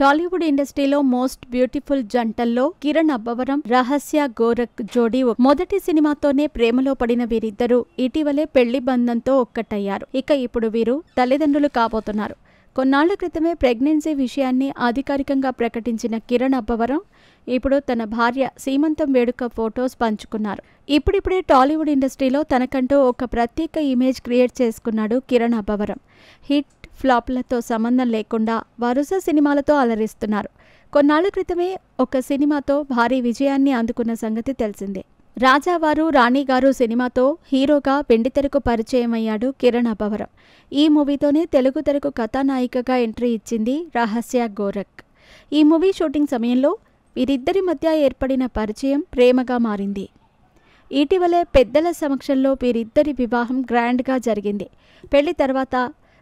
టాలీవుడ్ ఇండస్ట్రీలో most beautiful జంటల్లో Kiran Abbavaram, రహస్య గోరఖ్ జోడీ మొదటి సినిమాతోనే ప్రేమలో పడిన వీరిద్దరూ ఇటీవలే పెళ్లి బంధంతో ఒక్కటయ్యారు. ఇక ఇప్పుడు వీరు తల్లిదండ్రులు కాబోతున్నారు. కొన్నాళ్ల క్రితమే ప్రెగ్నెన్సీ విషయాన్ని అధికారికంగా ప్రకటించిన కిరణ్ అబ్బవరం ఇప్పుడు తన భార్య సీమంతం వేడుక ఫొటోస్ పంచుకున్నారు. ఇప్పుడిప్పుడే టాలీవుడ్ ఇండస్ట్రీలో తనకంటూ ఒక ప్రత్యేక ఇమేజ్ క్రియేట్ చేసుకున్నాడు కిరణ్ అబ్బవరం. హిట్ ఫ్లాప్లతో సంబంధం లేకుండా వరుస సినిమాలతో అలరిస్తున్నారు. కొన్నాళ్ల క్రితమే ఒక సినిమాతో భారీ విజయాన్ని అందుకున్న సంగతి తెలిసిందే. రాజావారు రాణిగారు సినిమాతో హీరోగా వెండితెరకు పరిచయం అయ్యాడు కిరణ్ అబ్బవరం. ఈ మూవీతోనే తెలుగు తెరకు కథానాయికగా ఎంట్రీ ఇచ్చింది రహస్య గోరఖ్. ఈ మూవీ షూటింగ్ సమయంలో వీరిద్దరి మధ్య ఏర్పడిన పరిచయం ప్రేమగా మారింది. ఇటీవలే పెద్దల సమక్షంలో వీరిద్దరి వివాహం గ్రాండ్గా జరిగింది. పెళ్లి తర్వాత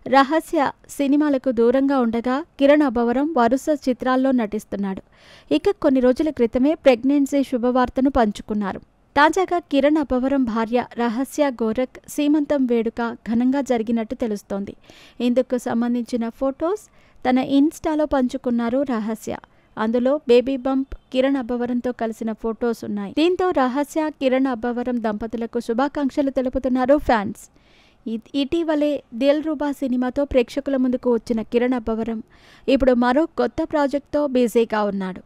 రహస్య సినిమాలకు దూరంగా ఉండగా కిరణ్ అబ్బవరం వరుస చిత్రాల్లో నటిస్తున్నాడు. ఇక కొన్ని రోజుల క్రితమే ప్రెగ్నెన్సీ శుభవార్తను పంచుకున్నారు. తాజాగా కిరణ్ అబ్బవరం భార్య రహస్య గోరఖ్ సీమంతం వేడుక ఘనంగా జరిగినట్టు తెలుస్తోంది. ఇందుకు సంబంధించిన ఫొటోస్ తన ఇన్స్టాలో పంచుకున్నారు రహస్య. అందులో బేబీ బంప్ కిరణ్ అబ్బవరంతో కలిసిన ఫొటోస్ ఉన్నాయి. దీంతో రహస్య కిరణ్ అబ్బవరం దంపతులకు శుభాకాంక్షలు తెలుపుతున్నారు ఫ్యాన్స్. ఇటీవలే దిల్ రూబా సినిమాతో ప్రేక్షకుల ముందుకు వచ్చిన కిరణ్ అబ్బవరం ఇప్పుడు మరో కొత్త ప్రాజెక్ట్తో బిజీగా ఉన్నాడు.